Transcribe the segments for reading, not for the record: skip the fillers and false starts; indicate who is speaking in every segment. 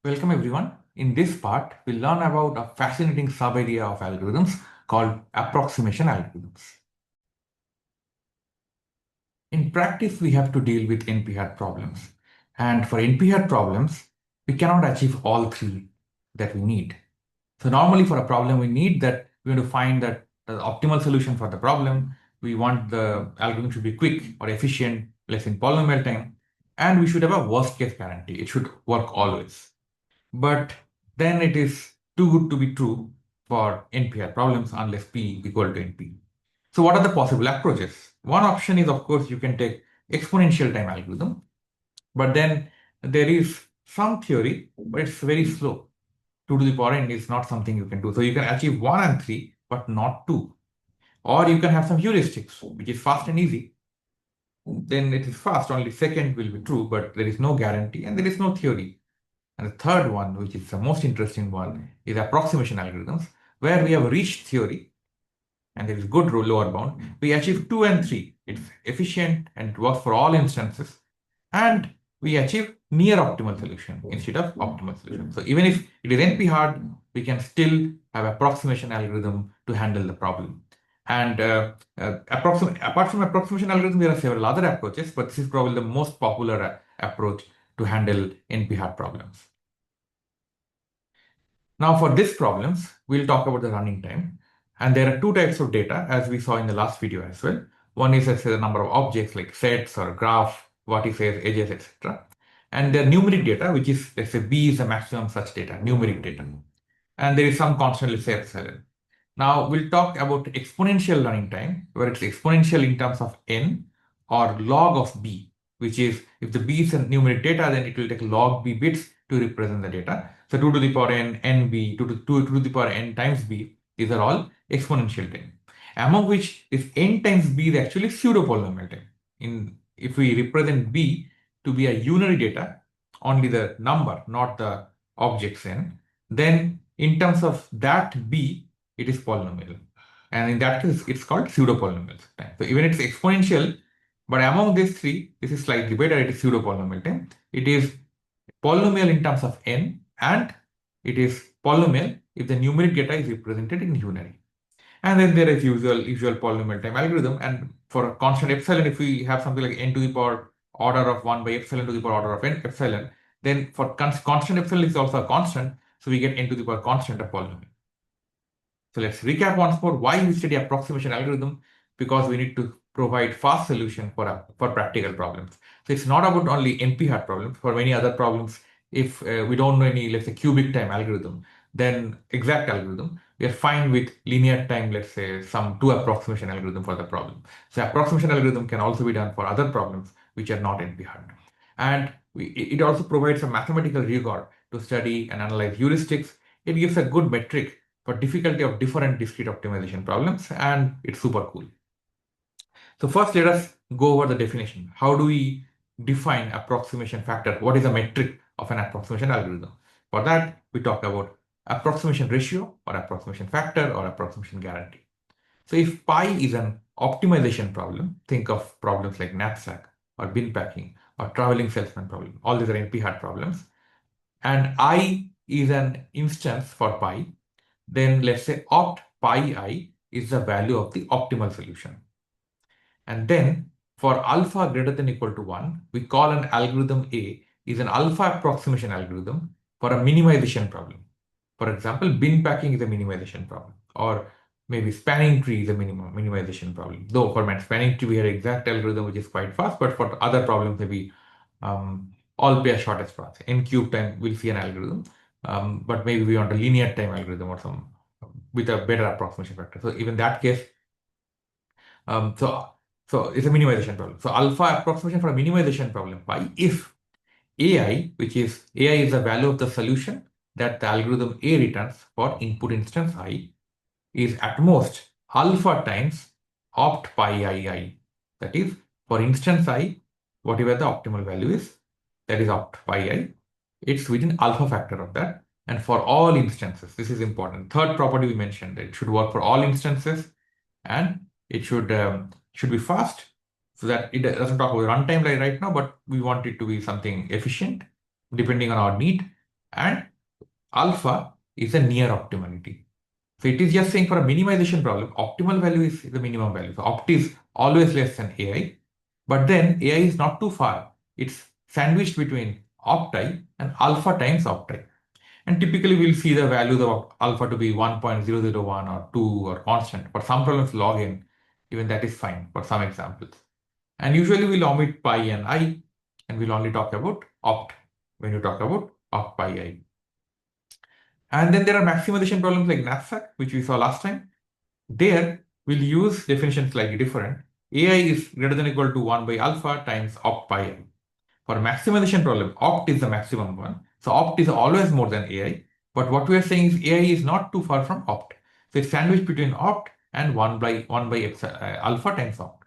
Speaker 1: Welcome everyone. In this part, we'll learn about a fascinating sub-area of algorithms called approximation algorithms. In practice, we have to deal with NP-hard problems. And for NP-hard problems, we cannot achieve all three that we need. So normally for a problem, we need that we want to find that the optimal solution for the problem. We want the algorithm to be quick or efficient, less in polynomial time, and we should have a worst case guarantee. It should work always. But then it is too good to be true for NP-hard problems unless P equal to NP. So what are the possible approaches? One option is, of course, you can take exponential time algorithm, but then there is some theory, but it's very slow. 2 to the power n is not something you can do. So you can achieve 1 and 3, but not 2. Or you can have some heuristics, which is fast and easy. Then it is fast, only second will be true, but there is no guarantee and there is no theory. And the third one, which is the most interesting one, is approximation algorithms, where we have reached theory and there is good lower bound. We achieve 2 and 3. It's efficient and it works for all instances. And we achieve near optimal solution instead of optimal solution. So even if it is NP hard, we can still have approximation algorithm to handle the problem. And apart from approximation algorithm, there are several other approaches, but this is probably the most popular approach to handle NP hard problems. Now for these problems, we'll talk about the running time. And there are two types of data, as we saw in the last video as well. One is, let's say, the number of objects like sets or graph, vertices, edges, etc. And there are numeric data, which is, let's say, B is the maximum such data, numeric data. And there is some constant, let's say, epsilon. Now we'll talk about exponential running time, where it's exponential in terms of n or log of b, which is if the b is a numeric data, then it will take log b bits to represent the data. So 2 to the power n, nb, 2 to the power n times b, these are all exponential time. Among which this n times b is actually pseudo polynomial time. If we represent b to be a unary data, only the number, not the objects n, then in terms of that b, it is polynomial. And in that case, it's called pseudo polynomial time. So even it's exponential, but among these three, this is slightly better. It is pseudo polynomial time. It is polynomial in terms of n, and it is polynomial if the numeric data is represented in unary. And then there is usual polynomial time algorithm. And for a constant epsilon, if we have something like n to the power order of 1 by epsilon to the power order of n epsilon, then for constant epsilon is also a constant. So we get n to the power constant of polynomial. So let's recap once more why we study approximation algorithm, because we need to provide fast solution for practical problems. So it's not about only NP-hard problems. For many other problems, if we don't know any, let's say, cubic time algorithm, then exact algorithm, we are fine with linear time, let's say, some two approximation algorithm for the problem. So approximation algorithm can also be done for other problems which are not NP-hard. And it also provides a mathematical rigor to study and analyze heuristics. It gives a good metric for difficulty of different discrete optimization problems, and it's super cool. So first, let us go over the definition. How do we define approximation factor? What is the metric of an approximation algorithm? For that, we talk about approximation ratio or approximation factor or approximation guarantee. So if pi is an optimization problem, think of problems like Knapsack or bin packing or traveling salesman problem. All these are NP-hard problems. And I is an instance for pi. Then let's say opt pi I is the value of the optimal solution. And then for alpha greater than equal to 1, we call an algorithm A is an alpha approximation algorithm for a minimization problem. For example, bin packing is a minimization problem, or maybe spanning tree is a minimization problem. Though for spanning tree, we have exact algorithm which is quite fast, but for other problems, maybe all pair shortest path. N cube time, we'll see an algorithm. But maybe we want a linear time algorithm or some with a better approximation factor. So even that case, so it's a minimization problem. So alpha approximation for a minimization problem by if AI, which is AI is the value of the solution that the algorithm A returns for input instance I, is at most alpha times opt pi I. That is, for instance I, whatever the optimal value is, that is opt pi I, it's within alpha factor of that. And for all instances, this is important. Third property we mentioned, that it should work for all instances and it should be fast, so that it doesn't talk about runtime right now, but we want it to be something efficient depending on our need. and alpha is a near optimality. So it is just saying for a minimization problem, optimal value is the minimum value. So opt is always less than AI, but then AI is not too far. It's sandwiched between opti and alpha times opti. And typically we'll see the values of alpha to be 1.001 or 2 or constant. For some problems log n, even that is fine for some examples. And usually we'll omit pi and I, and we'll only talk about opt when you talk about opt pi I. And then there are maximization problems like Knapsack, which we saw last time. There, we'll use definition slightly different. AI is greater than or equal to 1 by alpha times opt pi I. For maximization problem, opt is the maximum one. So opt is always more than AI. But what we are saying is AI is not too far from opt. So it's sandwiched between opt and 1 by alpha times opt.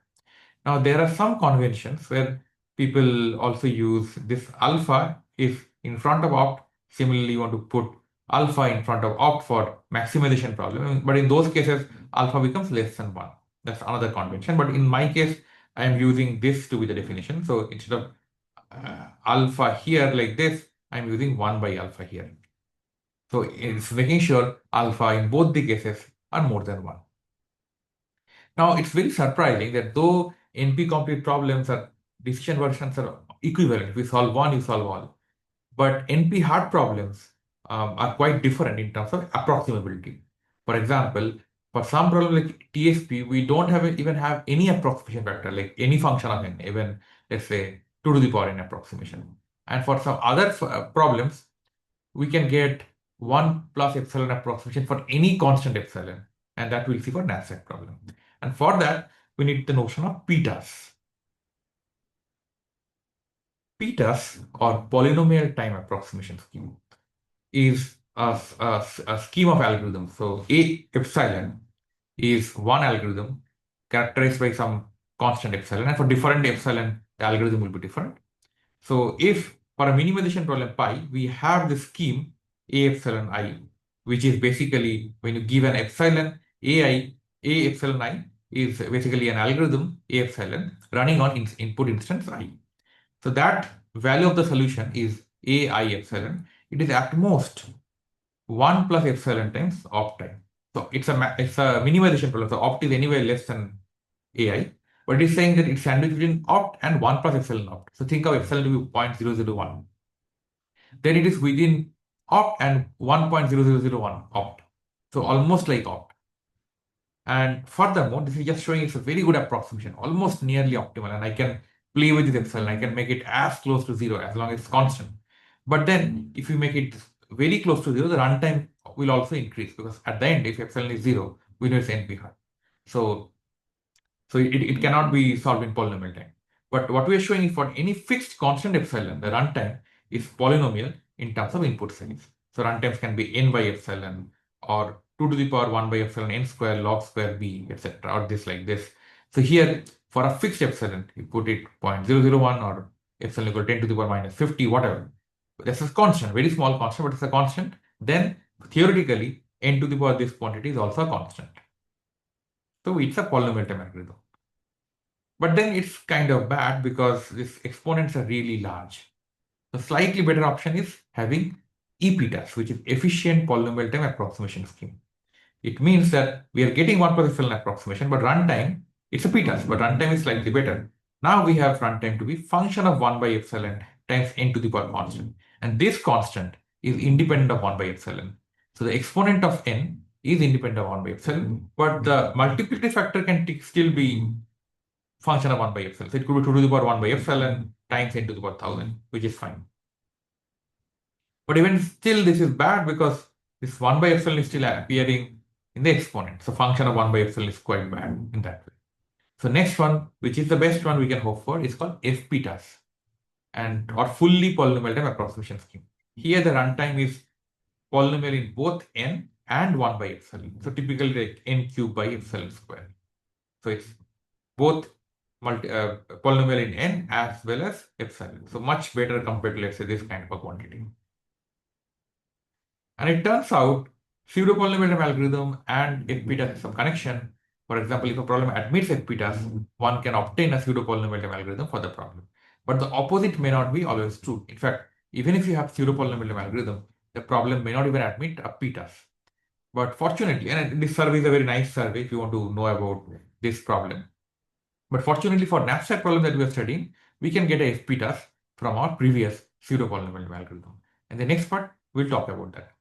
Speaker 1: Now, there are some conventions where people also use this alpha if in front of opt. Similarly, you want to put alpha in front of opt for maximization problem. But in those cases, alpha becomes less than 1. That's another convention. But in my case, I am using this to be the definition. So instead of alpha here like this, I'm using 1 by alpha here. So it's making sure alpha in both the cases are more than 1. Now, it's very surprising that though NP-complete problems are decision versions are equivalent, if we solve one, you solve all. But NP-hard problems are quite different in terms of approximability. For example, for some problem like TSP, we don't even have any approximation factor, like any function of n, even let's say 2 to the power n approximation. And for some other problems, we can get 1 plus epsilon approximation for any constant epsilon. And that we'll see for Knapsack problem. And for that, we need the notion of pitas. Pitas, or polynomial time approximation scheme, is a scheme of algorithms. So A epsilon is one algorithm characterized by some constant epsilon. And for different epsilon, the algorithm will be different. So if for a minimization problem pi, we have the scheme A epsilon I, which is basically when you give an epsilon AI, A epsilon I is basically an algorithm A epsilon running on input instance I. So that value of the solution is AI epsilon. It is at most 1 plus epsilon times opt time. So it's a minimization problem. So opt is anyway less than AI, but it is saying that it's sandwiched between opt and 1 plus epsilon opt. So think of epsilon to be 0.0001. Then it is within opt and 1.0001 opt. So almost like opt. And furthermore, this is just showing it's a very good approximation, almost nearly optimal. And I can play with this epsilon. I can make it as close to 0 as long as it's constant. But then if you make it very close to 0, the runtime will also increase, because at the end, if epsilon is 0, we know it's NP hard. So it cannot be solved in polynomial time. But what we are showing is for any fixed constant epsilon, the runtime is polynomial in terms of input size. So runtimes can be n by epsilon or 2 to the power 1 by epsilon n square log square b, etc. or this like this. So here for a fixed epsilon, you put it 0.001 or epsilon equal 10 to the power minus 50, whatever. This is constant, very small constant, but it's a constant. Then theoretically, n to the power this quantity is also a constant. So it's a polynomial time algorithm. But then it's kind of bad because these exponents are really large. The slightly better option is having EPTAS, which is efficient polynomial time approximation scheme. It means that we are getting 1 plus epsilon approximation, but runtime, it's a PTAS, but runtime is slightly better. Now we have runtime to be function of 1 by epsilon times n to the power constant. And this constant is independent of 1 by epsilon. So the exponent of n is independent of 1 by epsilon, but the multiplicative factor can still be function of 1 by epsilon. So it could be 2 to the power 1 by epsilon times n to the power 1000, which is fine. But even still, this is bad because this 1 by epsilon is still appearing in the exponent. So function of 1 by epsilon is quite bad in that way. So next one, which is the best one we can hope for, is called FPTAS, and or fully polynomial time approximation scheme. Here the runtime is polynomial in both n and 1 by epsilon. So typically like n cubed by epsilon square. So it's both polynomial in n as well as epsilon. So much better compared to, let's say, this kind of a quantity. And it turns out pseudo-polynomial time algorithm and FPTAS have some connection. For example, if a problem admits FPTAS, one can obtain a pseudo-polynomial time algorithm for the problem. But the opposite may not be always true. In fact, even if you have pseudo-polynomial time algorithm, the problem may not even admit a p-task. But fortunately, and this survey is a very nice survey if you want to know about this problem. But fortunately for knapsack problem that we are studying, we can get a FP-task from our previous pseudo-polynomial algorithm. And the next part, we'll talk about that.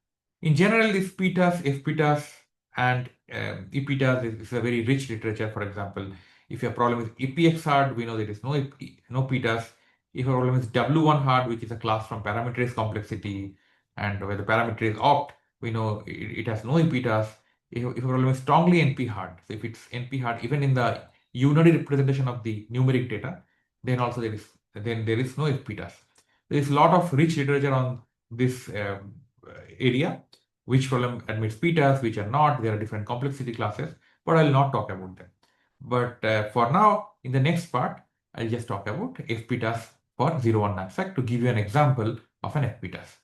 Speaker 1: In general, this p-task, FP-task, and EP-task is a very rich literature. For example, if your problem is EPX hard, we know there is no p-task. If your problem is W1 hard, which is a class from parametric complexity, and where the parameter is opt, we know it has no EP-task. If your problem is strongly NP hard, so if it's NP hard, even in the unary representation of the numeric data, then also there is no FP-task. There is a lot of rich literature on this area, which problem admits p-task, which are not. There are different complexity classes, but I will not talk about them. But for now, in the next part, I'll just talk about FP-task for 0-1 knapsack to give you an example of an FP-task.